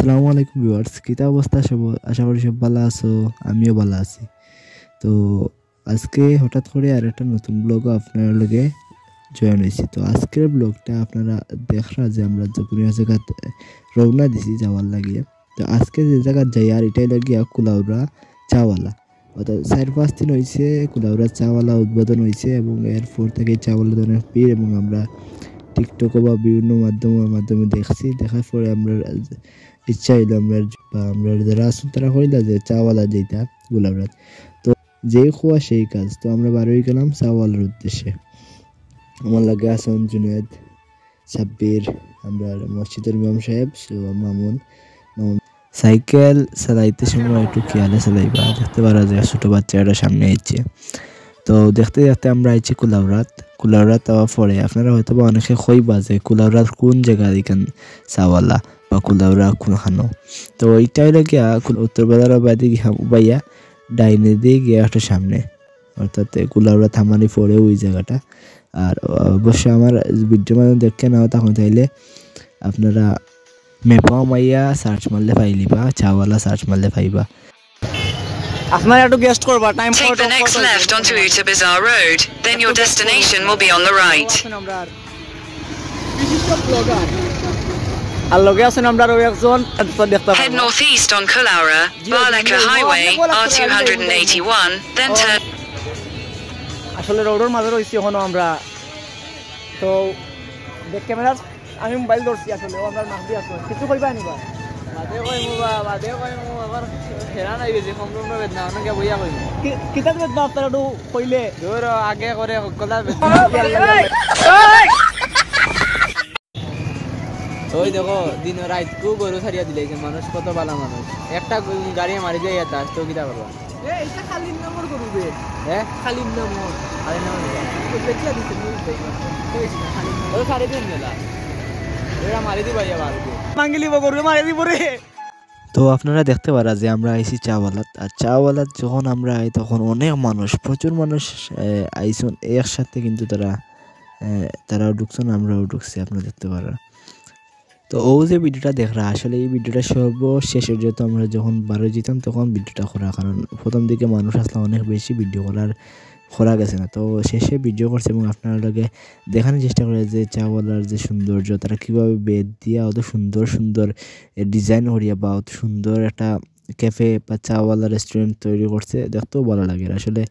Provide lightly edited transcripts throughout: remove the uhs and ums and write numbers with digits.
আসসালামু আলাইকুম ভিউয়ার্স, কিতা অবস্থা সব? আশা করি সব ভালো আছো, আমিও ভালো আছি। তো আজকে হঠাৎ করে আর একটা নতুন ব্লগও আপনার লগে জয়েন হয়েছি। তো আজকের ব্লগটা আপনারা দেখরা যে আমরা জপুরিয়া জায়গা রওনা দিছি যাওয়ার লাগিয়ে। তো আজকে যে জায়গা যাই আর এটাই লাগিয়া কুলাউড়া চাওয়ালা, অর্থাৎ 4-5 দিন হয়েছে কুলাউড়া চাওয়ালা উদ্বোধন হয়েছে এবং এরপর থেকে চাওয়ালা ধরনের ভিড় এবং আমরা টিকটক বা বিভিন্ন মাধ্যমে দেখছি। দেখার পরে আমরা ইচ্ছা হইলো আমরা যারা আছেন তারা হইলা যে চাওয়ালা যেটা গোলাপরাত, তো যেই খোয়া সেই কাজ। তো আমরা বারোই গেলাম চাওয়ালার উদ্দেশ্যে। আমার লাগে আসন জুনেদ, সাব্বির, আমরা মসজিদের ইমাম সাহেব মামুন। সাইকেল চালাইতে সময় একটু খেয়ালে চালাইবা, দেখতে পারা যায় ছোট বাচ্চারা সামনে আইছে। তো দেখতে দেখতে আমরা আইছি কুলাউড়াত যাওয়ার পরে আপনারা হয়তো বা অনেকে কইবা যে কুলাউড়ার কোন জায়গা এখান চাওয়ালা বা কুলাউড়া কোনখানো। তো ওইটাই গিয়া উত্তর বাজারের বাদে বাইয়া ডাইনে দিয়ে গিয়া একটা সামনে, অর্থাৎ কুলাউড়া থামানি পরে ওই জায়গাটা। আর অবশ্যই আমার ভিডিওর মাধ্যমে দেখে নাও তখন তাইলে আপনারা মেপাও মাইয়া সার্চ মারলে পাইলিবা, চাওয়ালা সার্চ মারলে পাইবা। আপনারা একটু গেস্ট করবা time Take the next left onto Uta Bazaar Road, then your destination will be on the right. আর লগে আছেন আমরা আরো একজন দেখতে পাবো। Head northeast on Kulaura, Barleka Highway, R281, then turn. আসলে রোডের মাঝে রইছি এখনো আমরা। তো ব্যাক ক্যামেরা আমি মোবাইল ধরছি, আসলে আমরা মাঝে আছি। কিছু কইবা নিবা? বাদে কইমু আবার হেরা নাই বেশি সম্পূর্ণ বেদনা অনেকে বইয়া কইমু। কিতাব বেদনা আপনারা একটু কইলে ধর আগে করে কলা বেদনা। ওই দেখো দিন রাত কো গরু ছাড়িয়া দিলে যে মানুষ কত ভালো মানুষ। একটা গাড়ি মারি যায় এটা তো কিটা করবা? এইটা খালি নম্বর করবে। খালি নম্বর তো দেখলা দিতে নিউজ দেখলা কইছি না খালি নম্বর ও সাড়ে দিন দিলা এরা মারি দিবা আবার মাঙ্গিলি বগরে মারি দিব রে। তো আপনারা দেখতে পারা যে আমরা আইছি চাওয়ালাত। আর চাওয়ালাত যখন আমরা আই তখন অনেক মানুষ, প্রচুর মানুষ আইসন একসাথে, কিন্তু তারাও ঢুকছেন আমরাও ঢুকছি, আপনারা দেখতে পারা। তো ও যে ভিডিওটা দেখরা, আসলে এই ভিডিওটা সর্বশেষে যেহেতু আমরা যখন বারো যেতাম তখন ভিডিওটা করা, কারণ প্রথম দিকে মানুষ আসলে অনেক বেশি ভিডিও করা গেছে না। তো শেষে ভিডিও করছে এবং আপনারা লগে দেখানোর চেষ্টা করে যে চাওয়ালার যে সৌন্দর্য, তারা কীভাবে বেদ দিয়া অত সুন্দর ডিজাইন করিয়া বা অত সুন্দর একটা ক্যাফে বা চাওয়ালা রেস্টুরেন্ট তৈরি করছে, দেখতেও ভালো লাগে। আসলে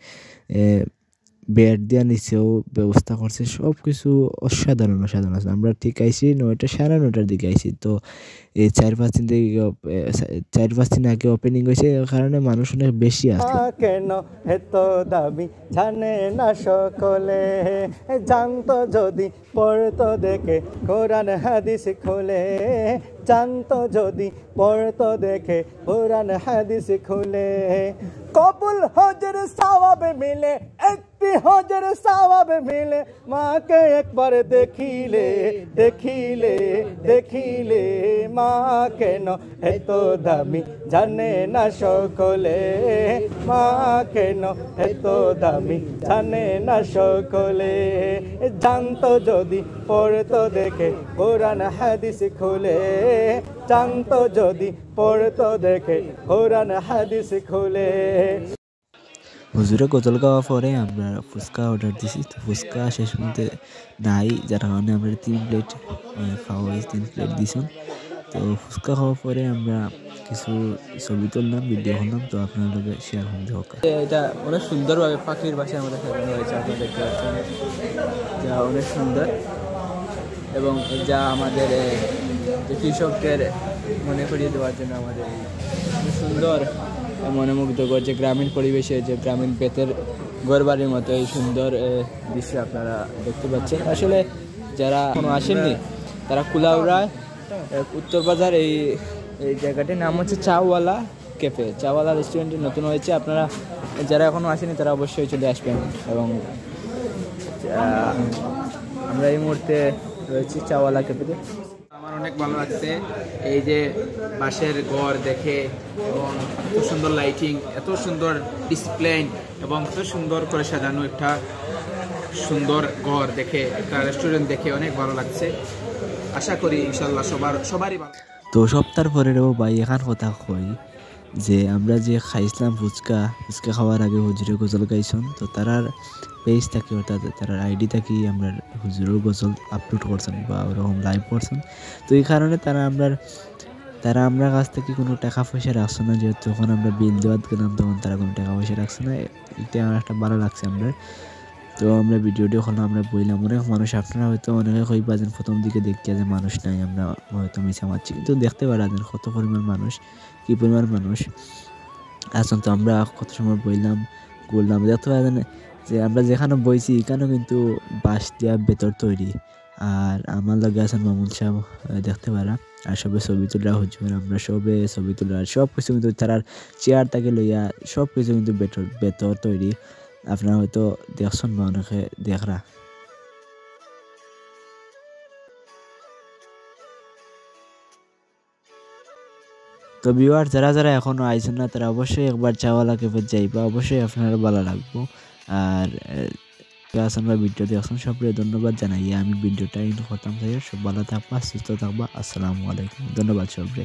বেড দিয়া নিচেও ব্যবস্থা করছে, সব কিছু অসাধারণ আছে। আমরা ঠিক আইসি 9টা, 9:30টার দিকে আইসি। তো এই 4-5 দিন আগে ওপেনিং হয়েছে, কারণে মানুষ অনেক বেশি আসছে। কেন এত দাবি জানে না সকলে, জানতো যদি পড়তো দেখে কোরআন হাদিস খুলে, জানতো যদি পড়তো দেখে কোরআন হাদিস খুলে। কবুল হজের সওয়াব মিলে, একটি হজের সওয়াব মিলে, মাকে একবার দেখিলে মা কেন এত দামি জানে না সকলে, মা কেন এত দামি জানে না সকলে, জানতো যদি পড়তো দেখে কোরআন হাদিস খুলে, জানতো যদি পড়তো দেখে কোরআন হাদিস খুলে। হুজুরে গজল গাওয়ার পরে আমরা ফুচকা অর্ডার দিছি। তো ফুচকা শেষ মধ্যে নাই, যার কারণে আমরা 3 প্লেট খাওয়া হয়েছে, 3 প্লেট দিছেন। তো ফুচকা খাওয়ার পরে আমরা কিছু ছবি তুললাম, ভিডিও করলাম। তো আপনার লগে শেয়ার করতে হোক। এটা অনেক সুন্দরভাবে পাখির বাসায় আমাদের সাজানো হয়েছে, আপনারা দেখতে পাচ্ছেন, যা অনেক সুন্দর এবং যা আমাদের যে কৃষকদের মনে করিয়ে দেওয়ার জন্য আমাদের সুন্দর মনোমুগ্ধকর যে গ্রামীণ পরিবেশে যে গ্রামীণ বেতের ঘরবাড়ির মতো এই সুন্দর দৃশ্য আপনারা দেখতে পাচ্ছেন। আসলে যারা এখনো আসেননি তারা কুলাউড়ায় উত্তর বাজার এই জায়গাটির নাম হচ্ছে চাওয়ালা ক্যাফে, চাওয়ালা রেস্টুরেন্টে নতুন হয়েছে। আপনারা যারা এখনো আসেনি তারা অবশ্যই চলে আসবেন। এবং আমরা এই মুহূর্তে রয়েছি চাওয়ালা ক্যাফেতে। আমার অনেক ভালো লাগছে এই যে বাঁশের ঘর দেখে, এবং এত সুন্দর লাইটিং, এত সুন্দর ডিসপ্লে এবং এত সুন্দর করে সাজানো একটা সুন্দর ঘর দেখে, একটা রেস্টুরেন্ট দেখে অনেক ভালো লাগছে। আশা করি ইনশাআল্লাহ সবারই ভালো। তো সপ্তাহ পরেও ভাই এখান কথা কই যে আমরা যে খাইছিলাম ফুচকা খাওয়ার আগে হুজুরে গজল গাইছন, তো তারার পেজ থাকি অর্থাৎ তারার আইডি থাকি আমরা হুজুরের গজল আপলোড করছেন বা ওরকম লাইভ করছেন। তো এই কারণে তারা আমরা কাছ থেকে কোনো টাকা পয়সা রাখছে না, যেহেতু যখন আমরা বিল দেওয়ার গেলাম তখন তারা কোনো টাকা পয়সা রাখছে না। এটা আমার একটা ভালো লাগছে আমরা। তো আমরা ভিডিওটি হলো আমরা বললাম অনেক মানুষ, আপনারা হয়তো অনেকে কইবা যে প্রথম দিকে দেখিয়া যে মানুষ নাই, আমরা হয়তো মিছা মারছি, কিন্তু দেখতে পারা যেন কত পরিমাণ মানুষ, কী পরিমাণ মানুষ আসুন। তো আমরা কত সময় বললাম দেখতে পারেন যে আমরা যেখানে বইছি এখানেও কিন্তু বাঁশ দেওয়া ভেতর তৈরি। আর আমার লগে আছেন মামুন সাহেব, দেখতে পারা, আর সবে ছবি তোলা হুজুর, আমরা সবে ছবি তোলা, সব কিছু কিন্তু তারার চেয়ার থেকে লইয়া সব কিছু কিন্তু ভেতর তৈরি। আপনারা হয়তো দেখছেন বা অনেকে দেখরা। তো ভিউয়ার যারা এখনো আইছেন না তারা অবশ্যই একবার চাওয়ালা কেফে যাইবা, অবশ্যই আপনারা ভালো লাগবো। আর আমরা ভিডিও দেখছেন সবরে ধন্যবাদ জানাই। আমি ভিডিওটা খতম করি, সব ভালো থাকবা, সুস্থ থাকবা। আসসালামু আলাইকুম, ধন্যবাদ সবরে।